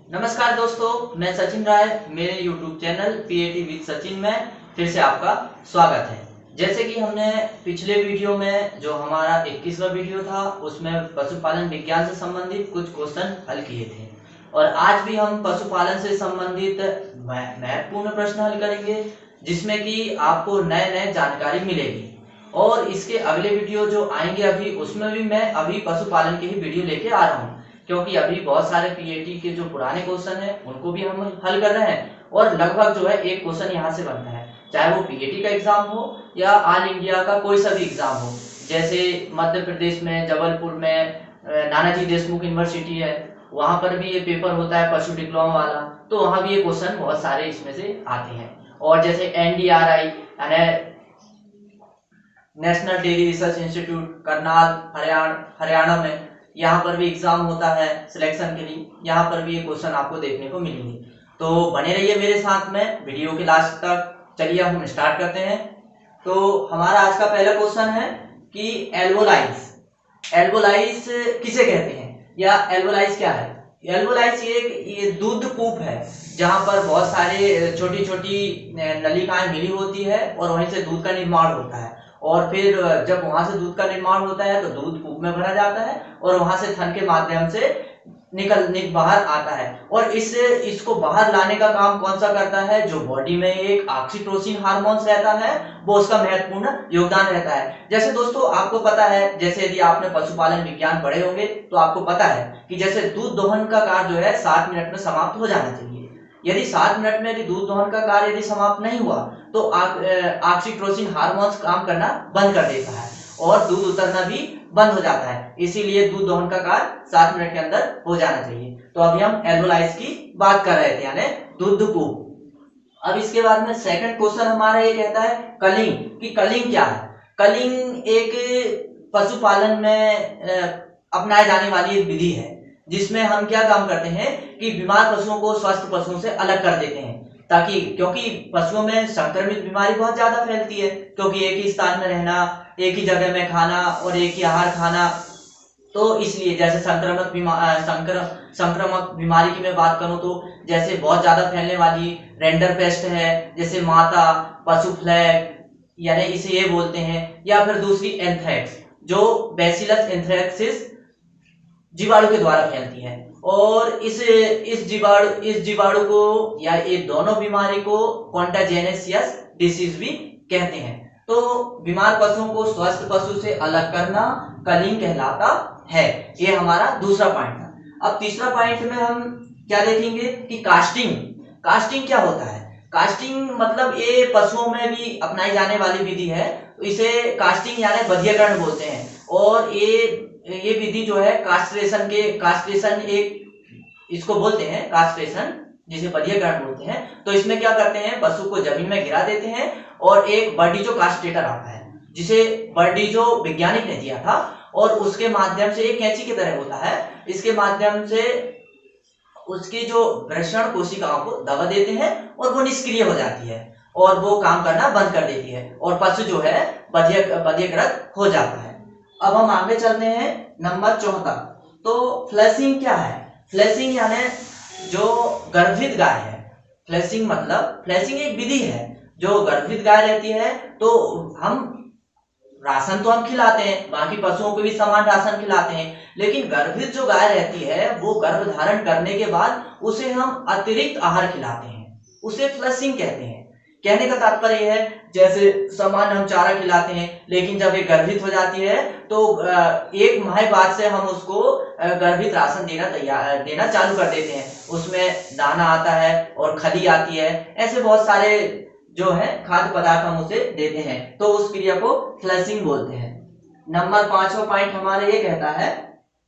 नमस्कार दोस्तों, मैं सचिन राय। मेरे YouTube channel PAT with Sachin में फिर से आपका स्वागत है। जैसे कि हमने पिछले वीडियो में जो हमारा 21वां वीडियो था उसमें पशुपालन विज्ञान से संबंधित कुछ क्वेश्चन हल किए थे और आज भी हम पशुपालन से संबंधित महत्वपूर्ण प्रश्न हल करेंगे जिसमें कि आपको नए नए जानकारी मिलेगी। और इसके अगले वीडियो जो आएंगे अभी उसमें भी मैं अभी पशुपालन की ही वीडियो लेके आ रहा हूँ, क्योंकि अभी बहुत सारे पीएटी के जो पुराने क्वेश्चन है उनको भी हम हल कर रहे हैं और लगभग जो है एक क्वेश्चन यहाँ से बनता है, चाहे वो पीएटी का एग्जाम हो या ऑल इंडिया का कोई सा भी एग्जाम हो। जैसे मध्य प्रदेश में जबलपुर में नानाजी देशमुख यूनिवर्सिटी है, वहां पर भी ये पेपर होता है पशु डिप्लोमा वाला, तो वहां भी ये क्वेश्चन बहुत सारे इसमें से आते हैं। और जैसे एनडीआरआई यानी national dairy research institute Karnal Haryana में, यहाँ पर भी एग्जाम होता है सिलेक्शन के लिए, यहाँ पर भी ये क्वेश्चन आपको देखने को मिलेंगे। तो बने रहिए मेरे साथ में वीडियो के लास्ट तक। चलिए हम स्टार्ट करते हैं। तो हमारा आज का पहला क्वेश्चन है कि एल्वोलाइज किसे कहते हैं या एल्वोलाइज क्या है। एल्वोलाइज ये दूध कूप है जहाँ पर बहुत सारे छोटी छोटी नलिकाएं मिली होती है और वहीं से दूध का निर्माण होता है, और फिर जब वहां से दूध का निर्माण होता है तो दूध कूप में भरा जाता है और वहां से थन के माध्यम से निकल बाहर आता है। और इसको बाहर लाने का काम कौन सा करता है, जो बॉडी में एक ऑक्सीटोसिन हार्मोन्स रहता है वो उसका महत्वपूर्ण योगदान रहता है। जैसे दोस्तों आपको पता है, जैसे यदि आपने पशुपालन विज्ञान पढ़े होंगे तो आपको पता है कि जैसे दूध दोहन का कार्य जो है 7 मिनट में समाप्त हो जाना चाहिए। यदि 7 मिनट में यदि दूध दोहन का कार्य यदि समाप्त नहीं हुआ तो ऑक्सीटोसिन हार्मोन्स काम करना बंद कर देता है और दूध उतरना भी बंद हो जाता है। इसीलिए दूध दोहन का कार्य 7 मिनट के अंदर हो जाना चाहिए। तो अभी हम एल्वोलाइज की बात कर रहे थे, यानी दूध कूप। अब इसके बाद में सेकंड क्वेश्चन हमारा ये कहता है कलिंग, कि कलिंग क्या है। कलिंग एक पशुपालन में अपनाए जाने वाली एक विधि है जिसमें हम क्या काम करते हैं कि बीमार पशुओं को स्वस्थ पशुओं से अलग कर देते हैं, ताकि क्योंकि पशुओं में संक्रमित बीमारी बहुत ज्यादा फैलती है, क्योंकि एक ही स्थान में रहना, एक ही जगह में खाना और एक ही आहार खाना। तो इसलिए जैसे संक्रामक बीमारी की मैं बात करूं तो जैसे बहुत ज्यादा फैलने वाली रेंडर पेस्ट है, जैसे माता पशु फ्लैग यानी इसे ये बोलते हैं, या फिर दूसरी एंथ्रेक्स जो बैसिलस एंथ्रेक्सिस जीवाणु के द्वारा फैलती है। और इस जीवाणु को या ये दोनों बीमारी को कॉन्टाजेनियस डिसीज भी कहते हैं। तो बीमार पशुओं को स्वस्थ पशु से अलग करना कलिंग कहलाता है। ये हमारा दूसरा पॉइंट था। अब तीसरा पॉइंट में हम क्या देखेंगे कि कास्टिंग क्या होता है। कास्टिंग मतलब ये पशुओं में भी अपनाई जाने वाली विधि है, इसे कास्टिंग यानी बधियाकरण बोलते हैं। और ये विधि जो है कास्ट्रेशन एक इसको बोलते हैं, कास्ट्रेशन जिसे बधियाकरण बोलते हैं। तो इसमें क्या करते हैं, पशु को जमीन में गिरा देते हैं और एक बर्डीजो कास्ट्रेटर आता है जिसे बर्डीजो वैज्ञानिक ने दिया था, और उसके माध्यम से एक कैंची की तरह होता है, इसके माध्यम से उसकी जो वृषण कोशिकाओं को दबा देते हैं और वो निष्क्रिय हो जाती है और वो काम करना बंद कर देती है और पशु जो है बधियाकृत हो जाता है। अब हम आगे चलते हैं नंबर 74। तो फ्लैशिंग क्या है। फ्लैशिंग यानी जो गर्भित गाय है। फ्लैशिंग एक विधि है जो गर्भित गाय रहती है, तो हम राशन तो हम खिलाते हैं, बाकी पशुओं को भी समान राशन खिलाते हैं, लेकिन गर्भित जो गाय रहती है वो गर्भ धारण करने के बाद उसे हम अतिरिक्त आहार खिलाते हैं, उसे फ्लशिंग कहते हैं। कहने का तात्पर्य है जैसे सामान्य हम चारा खिलाते हैं, लेकिन जब ये गर्भित हो जाती है तो 1 माह बाद से हम उसको गर्भित राशन देना चालू कर देते हैं। उसमें दाना आता है और खली आती है, ऐसे बहुत सारे जो है खाद्य पदार्थ हम उसे देते हैं, तो उस क्रिया को फ्लशिंग बोलते हैं। नंबर 5वां पॉइंट हमारा ये कहता है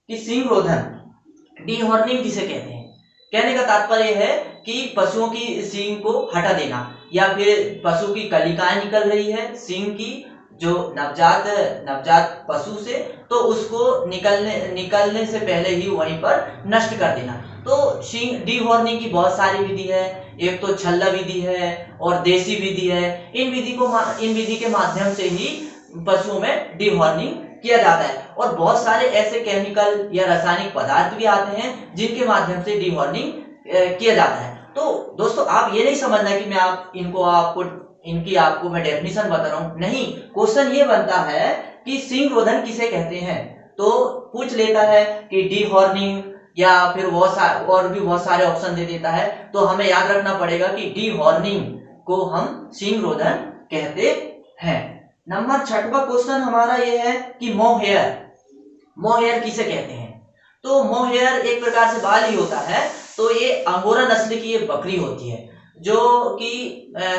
कि सींगरोधन, डीहॉर्निंग जिसे कहते हैं। कहने का तात्पर्य है कि पशुओं की सींग को हटा देना, या फिर पशु की कलिकाएं निकल रही है सींग की जो नवजात पशु से, तो उसको निकलने से पहले ही वहीं पर नष्ट कर देना। तो डीहॉर्निंग की बहुत सारी विधि है, एक तो छल्ला विधि है और देसी विधि है। इन विधि के माध्यम से ही पशुओं में डीहॉर्निंग किया जाता है। और बहुत सारे ऐसे केमिकल या रासायनिक पदार्थ भी आते हैं जिनके माध्यम से डीहॉर्निंग किया जाता है। तो दोस्तों आप ये नहीं समझना कि मैं आपको मैं डेफिनेशन बता रहा हूं, नहीं। क्वेश्चन ये बनता है कि सिंग रोधन किसे कहते हैं, तो पूछ लेता है कि डी हॉर्निंग या फिर और भी बहुत सारे ऑप्शन दे देता है। तो हमें याद रखना पड़ेगा कि डी हॉर्निंग को हम सिंग रोधन कहते हैं। नंबर 6वां क्वेश्चन हमारा ये है कि मोहेयर, मोहेयर किसे कहते हैं। तो मोहेयर एक प्रकार से बाल ही होता है। तो ये अंगोरा नस्ल की ये बकरी होती है जो कि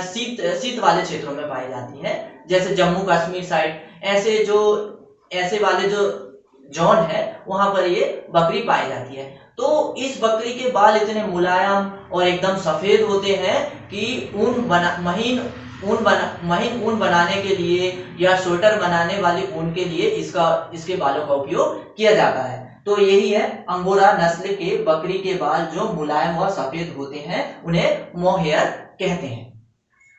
शीत वाले क्षेत्रों में पाई जाती है, जैसे जम्मू कश्मीर साइड, ऐसे वाले जो जोन है वहां पर ये बकरी पाई जाती है। तो इस बकरी के बाल इतने मुलायम और एकदम सफेद होते हैं कि महीन ऊन बनाने के लिए या स्वेटर बनाने वाली ऊन के लिए इसके बालों का उपयोग किया जाता है। तो यही है अंगोरा नस्ल के बकरी के बाल जो मुलायम और सफेद होते हैं, उन्हें मोहेयर कहते हैं।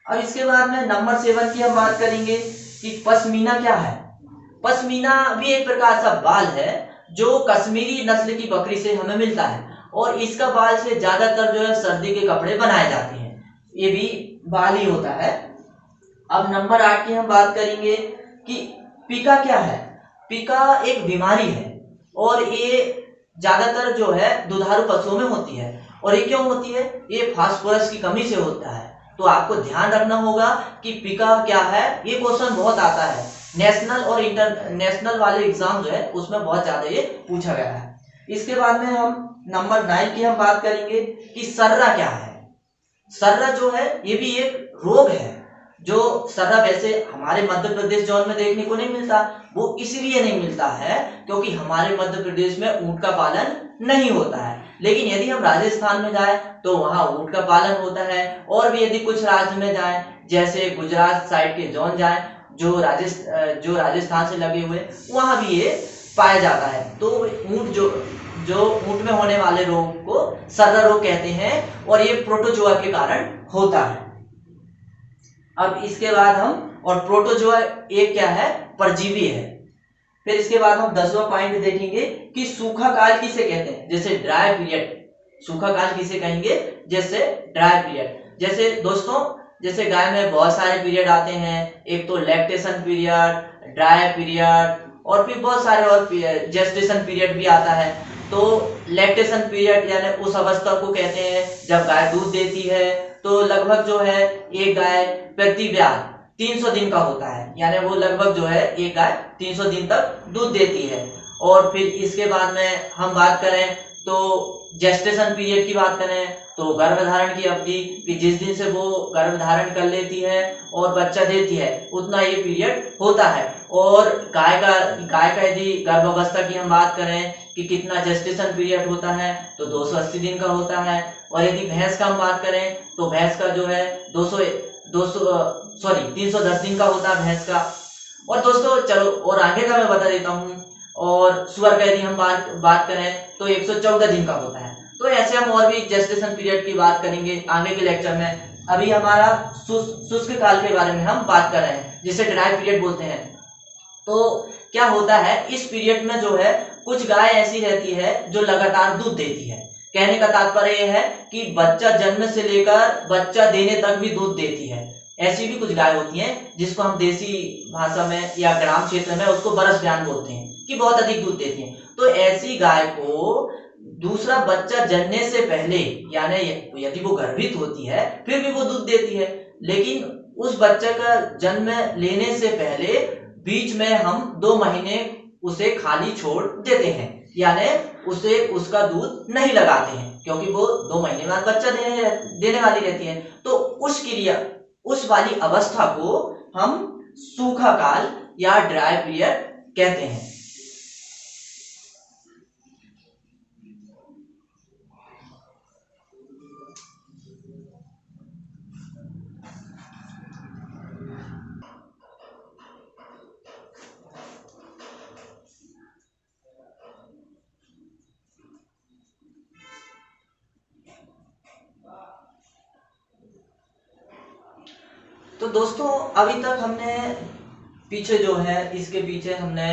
अब इसके बाद में नंबर 7 की हम बात करेंगे कि पश्मीना क्या है। पश्मीना भी एक प्रकार का बाल है जो कश्मीरी नस्ल की बकरी से हमें मिलता है, और इसका बाल से ज्यादातर जो है सर्दी के कपड़े बनाए जाते हैं, ये भी बाल ही होता है। अब नंबर 8 की हम बात करेंगे कि पिका क्या है। पिका एक बीमारी है और ये ज्यादातर जो है दुधारू पशुओं में होती है। और ये क्यों होती है, ये फास्फोरस की कमी से होता है। तो आपको ध्यान रखना होगा कि पिका क्या है, ये क्वेश्चन बहुत आता है नेशनल और इंटरनेशनल वाले एग्जाम जो है उसमें बहुत ज्यादा ये पूछा गया है। इसके बाद में हम नंबर 9 की हम बात करेंगे कि सर्रा क्या है। सर्रा जो है ये भी एक रोग है, जो सर्रा वैसे हमारे मध्य प्रदेश जोन में देखने को नहीं मिलता। वो इसलिए नहीं मिलता है क्योंकि हमारे मध्य प्रदेश में ऊंट का पालन नहीं होता है। लेकिन यदि हम राजस्थान में जाए तो वहां ऊंट का पालन होता है, और भी यदि कुछ राज्य में जाए जैसे गुजरात साइड के जोन जाए जो राजस्थान से लगे हुए, वहां भी ये पाया जाता है। तो ऊंट जो ऊंट में होने वाले रोग को सर्रा रोग कहते हैं, और ये प्रोटोजोआ के कारण होता है। अब इसके बाद हम, और प्रोटोजोआ एक क्या है, परजीवी है। फिर इसके बाद हम 10वां पॉइंट देखेंगे कि सूखा काल किसे कहते हैं, जैसे ड्राई पीरियड। सूखा काल किसे कहेंगे, जैसे ड्राई पीरियड। जैसे दोस्तों, जैसे गाय में बहुत सारे पीरियड आते हैं, एक तो लैक्टेशन पीरियड, ड्राई पीरियड, और फिर बहुत सारे और जेस्टेशन पीरियड भी आता है। तो लैक्टेशन पीरियड यानी उस अवस्था को कहते हैं जब गाय दूध देती है। तो लगभग जो है एक गाय प्रति ब्याह 300 दिन का होता है, यानी वो लगभग जो है एक गाय 300 दिन तक दूध देती है। और फिर इसके बाद में हम बात करें तो जेस्टेशन पीरियड की बात करें तो गर्भधारण की अवधि, कि जिस दिन से वो गर्भधारण कर लेती है और बच्चा देती है उतना ये पीरियड होता है। और गाय का यदि गर्भावस्था की हम बात करें कि कितना जेस्टेशन पीरियड होता है तो 280 दिन का होता है। और यदि भैंस का हम बात करें तो भैंस का जो है 310 दिन का होता है भैंस का। और दोस्तों चलो और आगे का मैं बता देता हूँ। और सुअर का यदि हम बात करें तो 114 दिन का होता है। तो ऐसे हम और भी जेस्टेशन पीरियड की बात करेंगे आगे के लेक्चर में। अभी हमारा शुष्क काल के बारे में हम बात कर रहे हैं, जिसे ड्राई पीरियड बोलते हैं। तो क्या होता है, इस पीरियड में जो है कुछ गाय ऐसी रहती है जो लगातार दूध देती है। कहने का तात्पर्य यह है कि बच्चा जन्म से लेकर बच्चा देने तक भी दूध देती है। ऐसी भी कुछ गाय होती हैं जिसको हम देसी भाषा में या ग्राम क्षेत्र में उसको बरस ब्यान बोलते हैं, कि बहुत अधिक दूध देती हैं। तो ऐसी गाय को दूसरा बच्चा जन्मने से पहले, यानी यदि वो गर्भित होती है फिर भी वो दूध देती है, लेकिन उस बच्चे का जन्म लेने से पहले बीच में हम 2 महीने उसे खाली छोड़ देते हैं, यानी उसे उसका दूध नहीं लगाते हैं, क्योंकि वो 2 महीने बाद बच्चा देने वाली रहती है। तो उस वाली अवस्था को हम सूखा काल या ड्राई पीरियड कहते हैं। तो दोस्तों अभी तक हमने पीछे जो है इसके पीछे हमने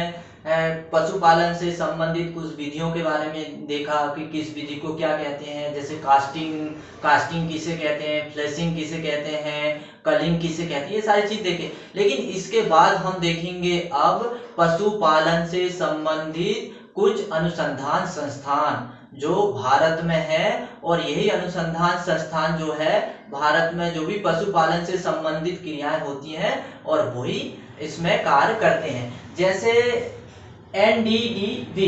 पशुपालन से संबंधित कुछ विधियों के बारे में देखा कि किस विधि को क्या कहते हैं, जैसे कास्टिंग किसे कहते हैं, फ्लेशिंग किसे कहते हैं, कलिंग किसे कहते हैं, ये सारी चीज देखे। लेकिन इसके बाद हम देखेंगे अब पशुपालन से संबंधित कुछ अनुसंधान संस्थान जो भारत में है, और यही अनुसंधान संस्थान जो है भारत में जो भी पशुपालन से संबंधित क्रियाएं होती हैं और वही इसमें कार्य करते हैं। जैसे एनडीडीबी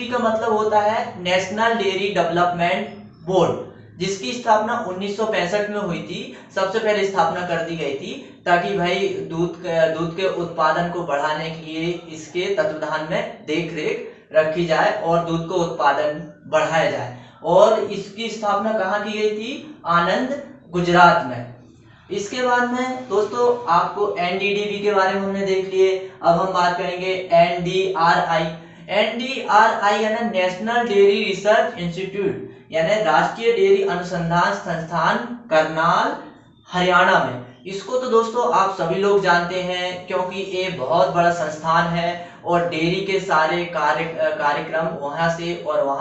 का मतलब होता है नेशनल डेयरी डेवलपमेंट बोर्ड, जिसकी स्थापना 1965 में हुई थी। सबसे पहले स्थापना कर दी गई थी ताकि भाई दूध के उत्पादन को बढ़ाने के लिए इसके तत्वाधान में देख रेख रखी जाए और दूध को उत्पादन बढ़ाया जाए। और इसकी स्थापना कहाँ की गई थी? आनंद, गुजरात में। इसके बाद में दोस्तों आपको एनडीडीबी के बारे में हमने देख लिए। अब हम बात करेंगे एनडीआरआई। एनडीआरआई यानी नेशनल डेयरी रिसर्च इंस्टीट्यूट, यानी राष्ट्रीय डेयरी अनुसंधान संस्थान, करनाल, हरियाणा में। इसको तो दोस्तों आप सभी लोग जानते हैं क्योंकि ये बहुत बड़ा संस्थान है और डेयरी के सारे कार्यक्रम वहां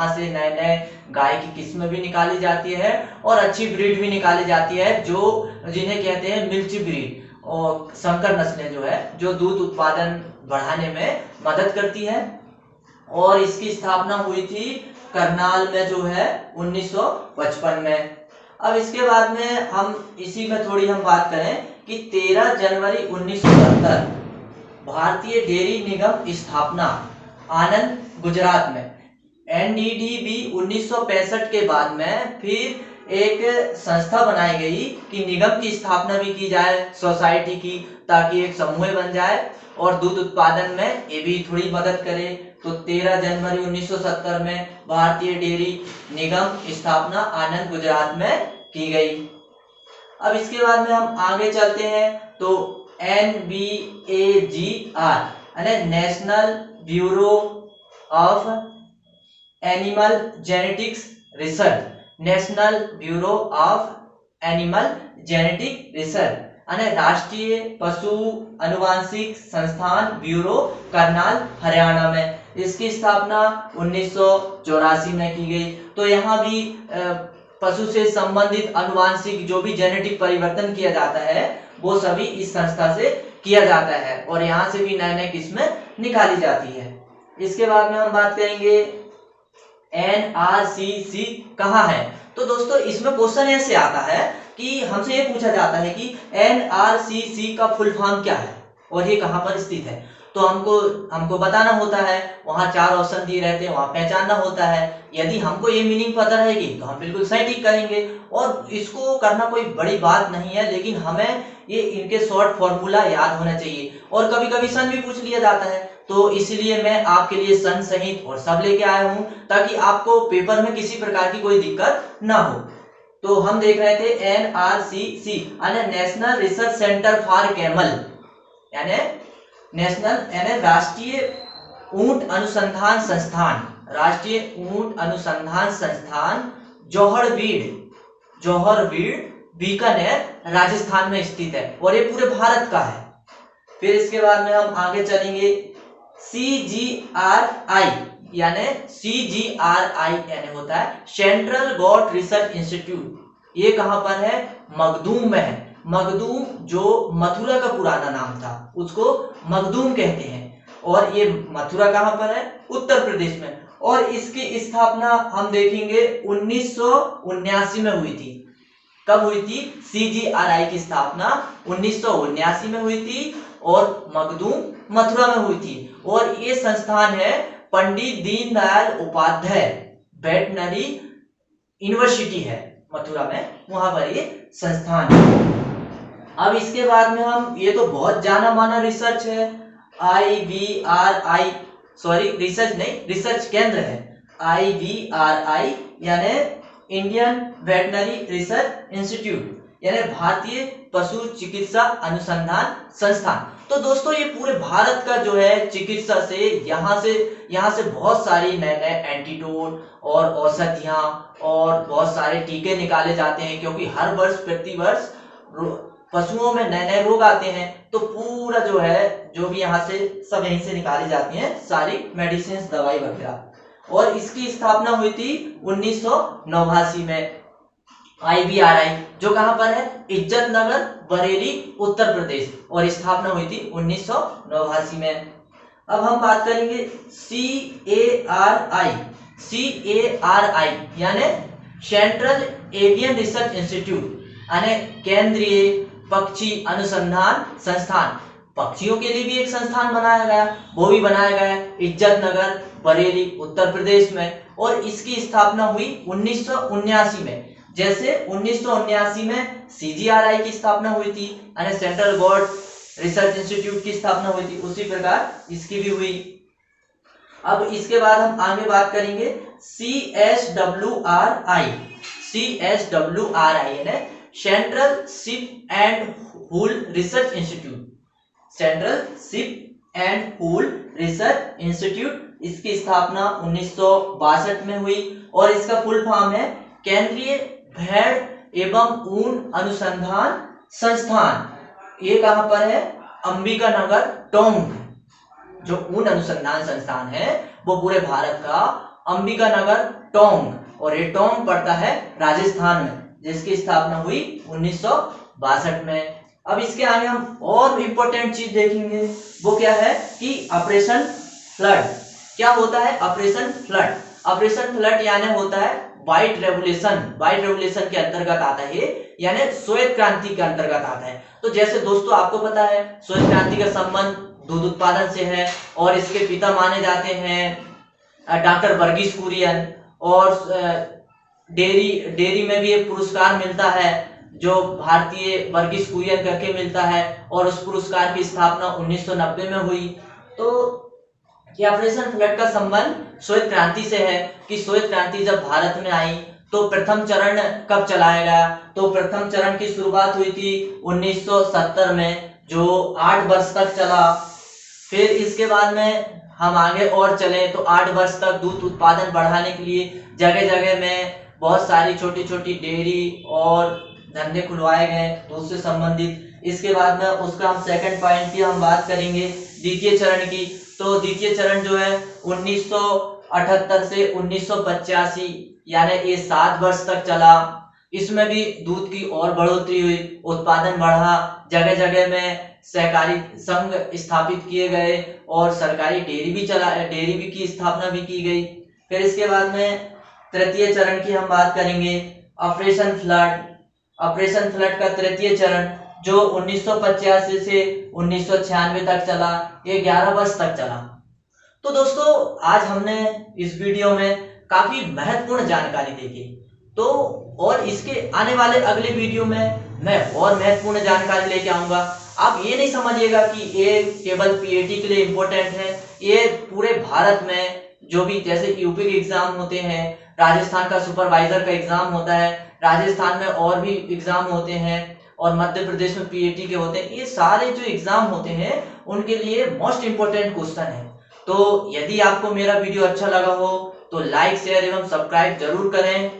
से नए नए गाय की किस्में भी निकाली जाती है और अच्छी ब्रीड भी निकाली जाती है, जो जिन्हें कहते हैं मिल्ची ब्रीड और संकर नस्लें, जो है जो दूध उत्पादन बढ़ाने में मदद करती है। और इसकी स्थापना हुई थी करनाल में जो है 1955 में। अब इसके बाद में हम इसी में थोड़ी हम बात करें कि 13 जनवरी 1970 भारतीय डेयरी निगम स्थापना, आनंद, गुजरात में। एनडीडीबी 1965 के बाद में फिर एक संस्था बनाई गई कि निगम की स्थापना भी की जाए सोसाइटी की, ताकि एक समूह बन जाए और दूध उत्पादन में ये भी थोड़ी मदद करे। तो 13 जनवरी 1970 में भारतीय डेयरी निगम स्थापना आनंद, गुजरात में की गई। अब इसके बाद में हम आगे चलते हैं तो NBAGR यानी national bureau of animal genetics research, national bureau of animal genetic research यानी राष्ट्रीय पशु अनुवांशिक संस्थान, ब्यूरो, करनाल, हरियाणा में। इसकी स्थापना 1984 में की गई। तो यहाँ भी पशु से संबंधित अनुवांशिक जो भी जेनेटिक परिवर्तन किया जाता है वो सभी इस संस्था से किया जाता है और यहाँ से भी नए नए किस्में निकाली जाती है। इसके बाद में हम बात करेंगे NRCC कहाँ है। तो दोस्तों इसमें क्वेश्चन ऐसे आता है कि हमसे ये पूछा जाता है कि NRCC का फुल फॉर्म क्या है और ये कहाँ पर स्थित है। तो हमको बताना होता है, वहाँ 4 ऑप्शन दिए रहते हैं, वहाँ पहचानना होता है। यदि हमको ये मीनिंग पता रहेगी तो हम बिल्कुल सही टिक करेंगे और इसको करना कोई बड़ी बात नहीं है, लेकिन हमें ये इनके शॉर्ट फॉर्मूला याद होना चाहिए। और कभी कभी सन भी पूछ लिया जाता है, तो इसलिए मैं आपके लिए सन सहित और सब लेके आया हूँ ताकि आपको पेपर में किसी प्रकार की कोई दिक्कत ना हो। तो हम देख रहे थे NRCC यानी national research centre for camel, यानी नेशनल यानी राष्ट्रीय ऊंट अनुसंधान संस्थान, राष्ट्रीय ऊंट अनुसंधान संस्थान, जौहरवीड़, बीकानेर, राजस्थान में स्थित है और ये पूरे भारत का है। फिर इसके बाद में हम आगे चलेंगे CGRI यानी होता है सेंट्रल गॉट रिसर्च इंस्टीट्यूट। ये कहां पर है? मखदूम में है। मखदूम जो मथुरा का पुराना नाम था उसको मखदूम कहते हैं और ये मथुरा कहां पर है? उत्तर प्रदेश में। और इसकी स्थापना हम देखेंगे 1979 में हुई थी। कब हुई थी? CGRI की स्थापना 1979 में हुई थी और मखदूम मथुरा में हुई थी। और ये संस्थान है पंडित दीनदयाल उपाध्याय वेटनरी यूनिवर्सिटी है मथुरा में, वहां पर ये संस्थान है। अब इसके बाद में हम, ये तो बहुत जाना माना रिसर्च है, रिसर्च केंद्र है IVRI यानी इंडियन वेटनरी रिसर्च इंस्टीट्यूट यानी भारतीय पशु चिकित्सा अनुसंधान संस्थान। तो दोस्तों ये पूरे भारत का जो है चिकित्सा से यहाँ से बहुत सारी नए नए एंटीडोट और औषधियां और बहुत सारे टीके निकाले जाते हैं, क्योंकि हर वर्ष प्रतिवर्ष पशुओं में नए नए रोग आते हैं। तो पूरा जो है जो भी यहाँ से सब यहीं से निकाली जाती हैं सारी मेडिसिन, दवाई वगैरह। और इसकी स्थापना हुई थी 1989 में। IBRI जो कहाँ पर है, इज्जत नगर, बरेली, उत्तर प्रदेश, और स्थापना हुई थी 1989 में। अब हम बात करेंगे CARI यानी सेंट्रल एवियन रिसर्च इंस्टीट्यूट, यानी केंद्रीय पक्षी अनुसंधान संस्थान। पक्षियों के लिए भी एक संस्थान बनाया गया, वो भी बनाया गया है इज्जत नगर, बरेली, उत्तर प्रदेश में। और इसकी स्थापना हुई 1979 में। जैसे 1979 में CGRI की स्थापना हुई थी, यानी सेंट्रल गॉड रिसर्च इंस्टीट्यूट की स्थापना हुई थी, उसी प्रकार इसकी भी हुई। अब इसके बाद हम आगे बात करेंगे CSWRI यानी central sheep and wool research institute, central sheep and wool research institute. इसकी स्थापना 1962 में हुई और इसका फुल फॉर्म है केंद्रीय भेड़ एवं ऊन अनुसंधान संस्थान। ये कहां पर है, अंबिका नगर, टोंक। जो ऊन अनुसंधान संस्थान है वो पूरे भारत का अंबिका नगर, टोंक, और ये टोंक पड़ता है राजस्थान में, जिसकी स्थापना हुई 1962 में। अब इसके आगे हम और इंपॉर्टेंट चीज देखेंगे, वो क्या है कि ऑपरेशन फ्लड। क्या होता है ऑपरेशन फ्लड? ऑपरेशन फ्लड यानी होता है व्हाइट रेवोल्यूशन। व्हाइट रेवोल्यूशन के अंतर्गत आता है, यानी श्वेत क्रांति के अंतर्गत आता है। तो जैसे दोस्तों आपको पता है श्वेत क्रांति का संबंध दूध उत्पादन से है, और इसके पिता माने जाते हैं डॉक्टर वर्गीस कुरियन। और डेयरी में भी एक पुरस्कार मिलता है जो भारतीय वर्गीस कुरियन करके मिलता है, और उस पुरस्कार की स्थापना 1990 में हुई। तो ये ऑपरेशन फ्लड का संबंध श्वेत क्रांति से है कि श्वेत क्रांति जब भारत में आई तो प्रथम चरण कब चलाया गया? तो प्रथम चरण की शुरुआत हुई थी 1970 में, जो 8 वर्ष तक चला। फिर इसके बाद में हम आगे और चले तो 8 वर्ष तक दूध उत्पादन बढ़ाने के लिए जगह जगह में बहुत सारी छोटी छोटी डेयरी और धंधे खुलवाए गए दूध से संबंधित। इसके बाद में उसका हम सेकंड पॉइंट की हम बात करेंगे द्वितीय चरण की। तो द्वितीय चरण जो है 1978 से 1985 यानी ये 7 वर्ष तक चला। इसमें भी दूध की और बढ़ोतरी हुई, उत्पादन बढ़ा, जगह जगह में सहकारी संघ स्थापित किए गए और सरकारी डेयरी भी की स्थापना भी की गई। फिर इसके बाद में तृतीय चरण की हम बात करेंगे ऑपरेशन फ्लड। ऑपरेशन फ्लड का तृतीय चरण जो 1985 से 1996 तक चला, ये 11 वर्ष तक चला। तो दोस्तों आज हमने इस वीडियो में काफी महत्वपूर्ण जानकारी देखी। तो और इसके आने वाले अगले वीडियो में मैं और महत्वपूर्ण जानकारी लेके आऊंगा। आप ये नहीं समझिएगा कि ये केवल पीएटी के लिए इम्पोर्टेंट है, ये पूरे भारत में जो भी जैसे यूपी के एग्जाम होते हैं, राजस्थान का सुपरवाइजर का एग्जाम होता है, राजस्थान में और भी एग्जाम होते हैं, और मध्य प्रदेश में पीएटी के होते हैं। ये सारे जो एग्जाम होते हैं उनके लिए मोस्ट इम्पोर्टेंट क्वेश्चन है। तो यदि आपको मेरा वीडियो अच्छा लगा हो तो लाइक, शेयर एवं सब्सक्राइब जरूर करें।